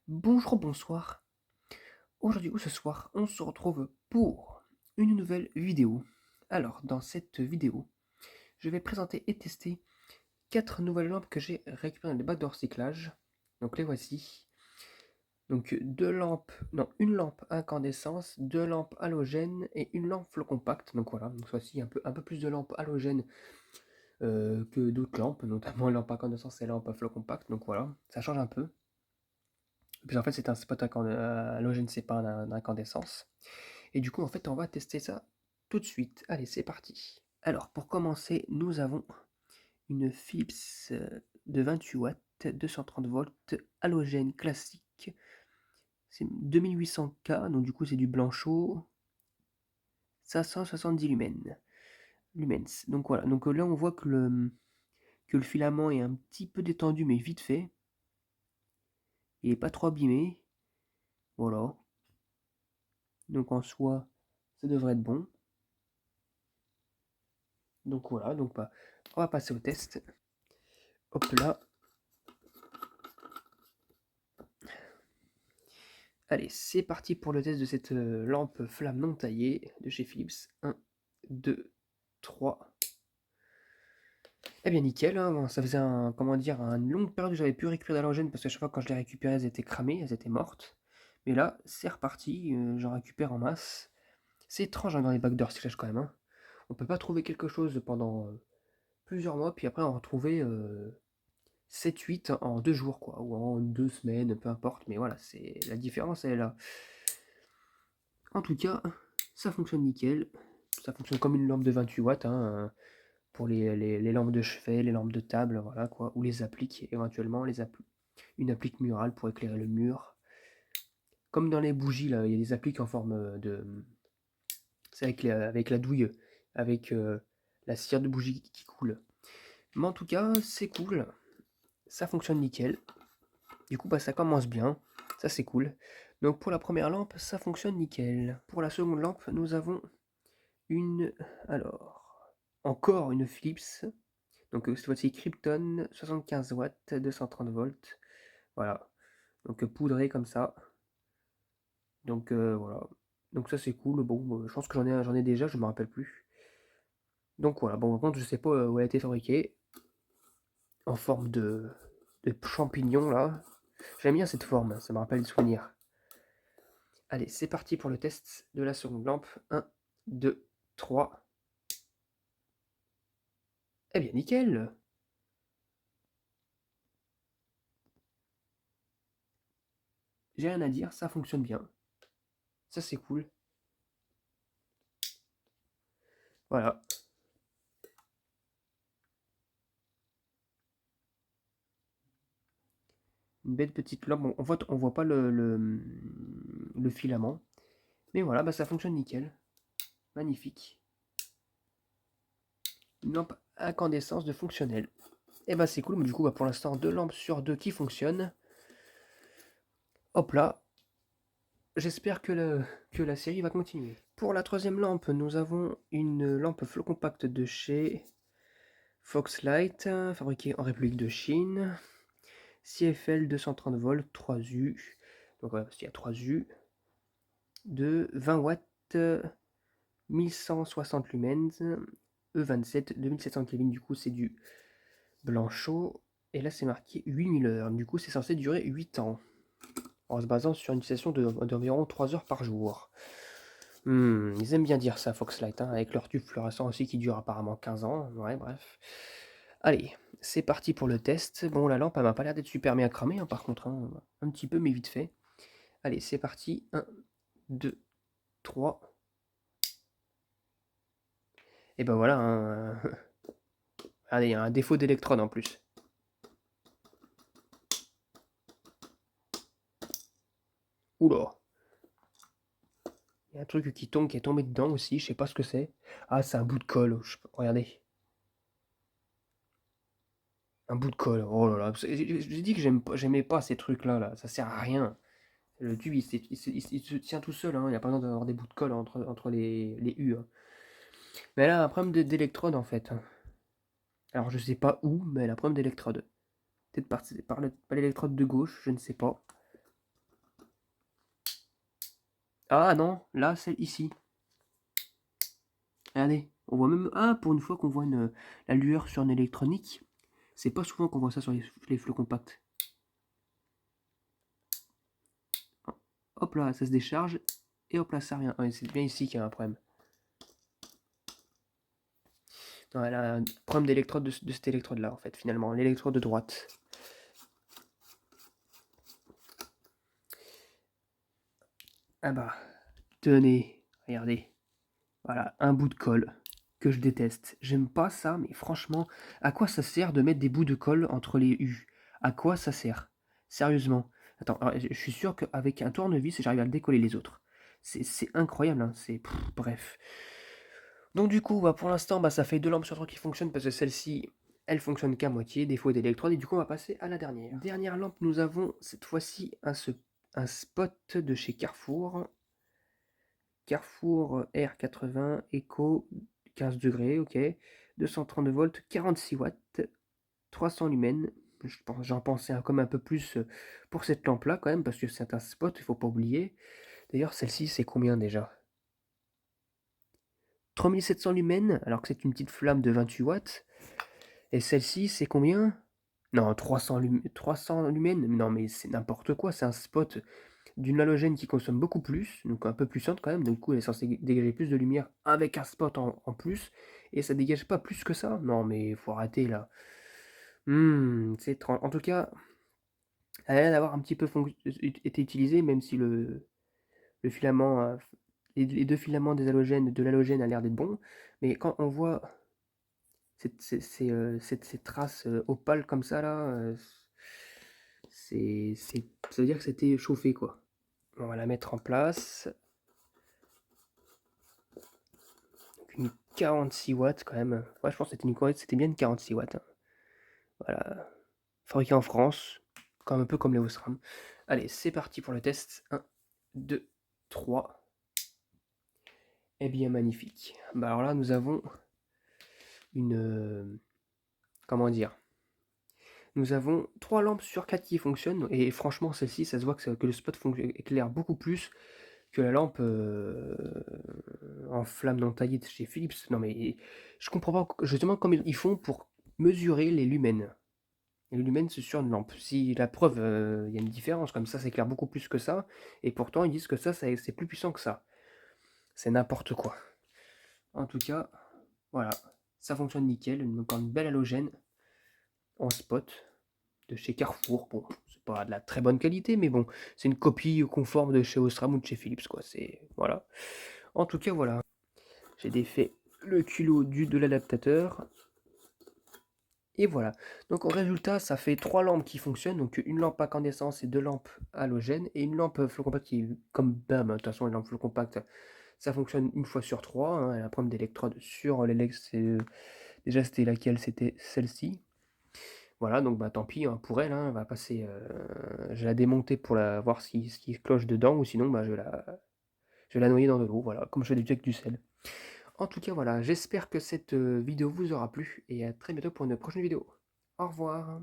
Bonjour, bonsoir. Aujourd'hui ou ce soir, on se retrouve pour une nouvelle vidéo. Alors, dans cette vidéo, je vais présenter et tester 4 nouvelles lampes que j'ai récupérées dans les bacs de recyclage. Donc les voici. Donc une lampe incandescence, 2 lampes halogènes et une lampe flot compact. Donc voilà, donc voici un peu plus de lampes halogènes que d'autres lampes, notamment lampe incandescence et lampe flot compact. Donc voilà, ça change un peu. Puis en fait, c'est un spot halogène, c'est pas un incandescence. Et du coup, en fait, on va tester ça tout de suite. Allez, c'est parti. Alors, pour commencer, nous avons une Philips de 28 watts, 230 volts, halogène classique. C'est 2800K, donc du coup, c'est du blanchot. 570 lumens. Donc voilà, donc là, on voit que le filament est un petit peu détendu, mais vite fait. Il est pas trop abîmé. Voilà. Donc en soi, ça devrait être bon. Donc voilà, donc bah, on va passer au test. Hop là. Allez, c'est parti pour le test de cette lampe flamme non taillée de chez Philips. 1, 2, 3. Eh bien nickel, hein, bon, ça faisait une longue période que j'avais pu récupérer d'halogène parce qu'à chaque fois quand je les récupérais, elles étaient cramées, elles étaient mortes. Mais là, c'est reparti, j'en récupère en masse. C'est étrange hein, dans les bacs de recyclage quand même. Hein. On peut pas trouver quelque chose pendant plusieurs mois, puis après en retrouver 7-8 en 2 jours, quoi, ou en 2 semaines, peu importe. Mais voilà, c'est la différence, elle est là. En tout cas, ça fonctionne nickel. Ça fonctionne comme une lampe de 28 watts hein, pour les lampes de chevet, les lampes de table, voilà quoi, ou les appliques éventuellement, une applique murale pour éclairer le mur. Comme dans les bougies, là, il y a des appliques en forme de. C'est avec la douille, avec la cire de bougie qui coule. Mais en tout cas, c'est cool. Ça fonctionne nickel. Du coup, bah, ça commence bien. Ça, c'est cool. Donc pour la première lampe, ça fonctionne nickel. Pour la seconde lampe, nous avons une. Alors. Encore une Philips. Donc cette fois-ci Krypton, 75 watts, 230 volts. Voilà. Donc poudré comme ça. Donc voilà. Donc ça c'est cool. Bon, je pense que j'en ai déjà, je me rappelle plus. Donc voilà. Bon, par contre, je sais pas où elle a été fabriquée. En forme de champignon là. J'aime bien cette forme, ça me rappelle des souvenirs. Allez, c'est parti pour le test de la seconde lampe. 1, 2, 3. Eh bien, nickel! J'ai rien à dire, ça fonctionne bien. Ça, c'est cool. Voilà. Une belle petite lampe. Bon, on voit pas le filament. Mais voilà, bah, ça fonctionne nickel. Magnifique. Une lampe incandescence de fonctionnel. Et bah, c'est cool. Mais du coup, bah, pour l'instant, 2 lampes sur 2 qui fonctionnent. Hop là. J'espère que la série va continuer. Pour la troisième lampe, nous avons une lampe flot compact de chez Foxlight, fabriquée en République de Chine. CFL 230 volts, 3U. Donc voilà, parce qu'il y a 3U. De 20 watts, 1160 lumens. E27, 2700 Kelvin, du coup c'est du blanchot. Et là c'est marqué 8000 heures. Du coup c'est censé durer 8 ans. En se basant sur une utilisation d'environ 3 heures par jour. Ils aiment bien dire ça, Foxlight, hein, avec leur tube fluorescent aussi qui dure apparemment 15 ans. Ouais, bref. Allez, c'est parti pour le test. Bon, la lampe, elle m'a pas l'air d'être super bien cramée, hein, par contre. Hein, un petit peu, mais vite fait. Allez, c'est parti. 1, 2, 3. Et ben voilà, hein, regardez, il y a un défaut d'électrode en plus. Oula. Il y a un truc qui tombe, qui est tombé dedans aussi, je sais pas ce que c'est. Ah, c'est un bout de colle. Regardez. Un bout de colle. Oh là là. J'ai dit que j'aimais pas ces trucs-là, là. Ça sert à rien. Le tube, il se tient tout seul, hein. Il n'y a pas besoin d'avoir des bouts de colle entre les U. Hein. Mais elle a un problème d'électrode en fait. Hein. Alors je sais pas où, mais elle a un problème d'électrode. Peut-être par l'électrode de gauche, je ne sais pas. Ah non, là, celle ici. Regardez, on voit même... Ah, pour une fois qu'on voit la lueur sur une électronique, c'est pas souvent qu'on voit ça sur les fleux compacts. Hop là, ça se décharge, et hop là, ça rien. Ouais, c'est bien ici qu'il y a un problème. Non, elle a un problème d'électrode de cette électrode-là, en fait, finalement, l'électrode de droite. Ah bah, tenez, regardez. Voilà, un bout de colle que je déteste. J'aime pas ça, mais franchement, à quoi ça sert de mettre des bouts de colle entre les U? À quoi ça sert? Sérieusement. Attends, alors, je suis sûr qu'avec un tournevis, j'arrive à le décoller les autres. C'est incroyable, hein, bref. Donc du coup, bah, pour l'instant, bah, ça fait 2 lampes sur 3 qui fonctionnent parce que celle-ci, elle fonctionne qu'à moitié, défaut d'électrode, et du coup, on va passer à la dernière. Dernière lampe, nous avons cette fois-ci un spot de chez Carrefour. Carrefour R80 Eco 15 degrés, ok. 230 volts, 46 watts, 300 lumens. J'en pensais comme un peu plus pour cette lampe-là quand même, parce que c'est un spot, il faut pas oublier. D'ailleurs, celle-ci, c'est combien déjà? 3700 lumens, alors que c'est une petite flamme de 28 watts. Et celle-ci, c'est combien? Non, 300 lumens. Non, mais c'est n'importe quoi, c'est un spot d'une halogène qui consomme beaucoup plus, donc un peu puissante quand même, donc du coup elle est censée dégager plus de lumière avec un spot en plus, et ça dégage pas plus que ça. Non mais faut arrêter là. C'est étrange. En tout cas, elle a l'air d'avoir un petit peu été utilisée, même si le filament, les deux filaments des halogènes, de l'halogène a l'air d'être bon, mais quand on voit ces traces opales comme ça là, ça veut dire que c'était chauffé quoi. On va la mettre en place. Une 46 watts quand même. Ouais, je pense que c'était bien une 46 watts, hein. Voilà. Fabriqué en France, comme un peu comme les Osram. Allez, c'est parti pour le test. 1, 2, 3. Eh bien, magnifique. Bah alors là, nous avons une... comment dire? Nous avons 3 lampes sur 4 qui fonctionnent. Et franchement, celle-ci, ça se voit que le spot éclaire beaucoup plus que la lampe en flamme non taillée de chez Philips. Non mais je comprends pas justement comment ils font pour mesurer les lumens. Les lumens c'est sur une lampe. Si la preuve, il y a une différence, comme ça éclaire beaucoup plus que ça, et pourtant ils disent que ça c'est plus puissant que ça. C'est n'importe quoi. En tout cas, voilà, ça fonctionne nickel, encore une belle halogène en spot de chez Carrefour. Bon, c'est pas de la très bonne qualité, mais bon, c'est une copie conforme de chez Osram ou de chez Philips, quoi. C'est voilà. En tout cas, voilà. J'ai défait le culot de l'adaptateur. Et voilà. Donc au résultat, ça fait 3 lampes qui fonctionnent. Donc une lampe à incandescence et 2 lampes halogènes. Et une lampe flot compact qui est comme BAM. De toute façon, une lampe flot compact, ça fonctionne une fois sur 3, hein. Elle a un problème d'électrode sur l'électrode. Déjà, c'était laquelle? C'était celle-ci. Voilà, donc bah tant pis hein, pour elle. Hein, elle va passer. Je vais la démonter pour voir ce qui cloche dedans. Ou sinon, bah, je vais la noyer dans de l'eau. Voilà, comme je fais avec du sel. En tout cas, voilà, j'espère que cette vidéo vous aura plu et à très bientôt pour une prochaine vidéo. Au revoir.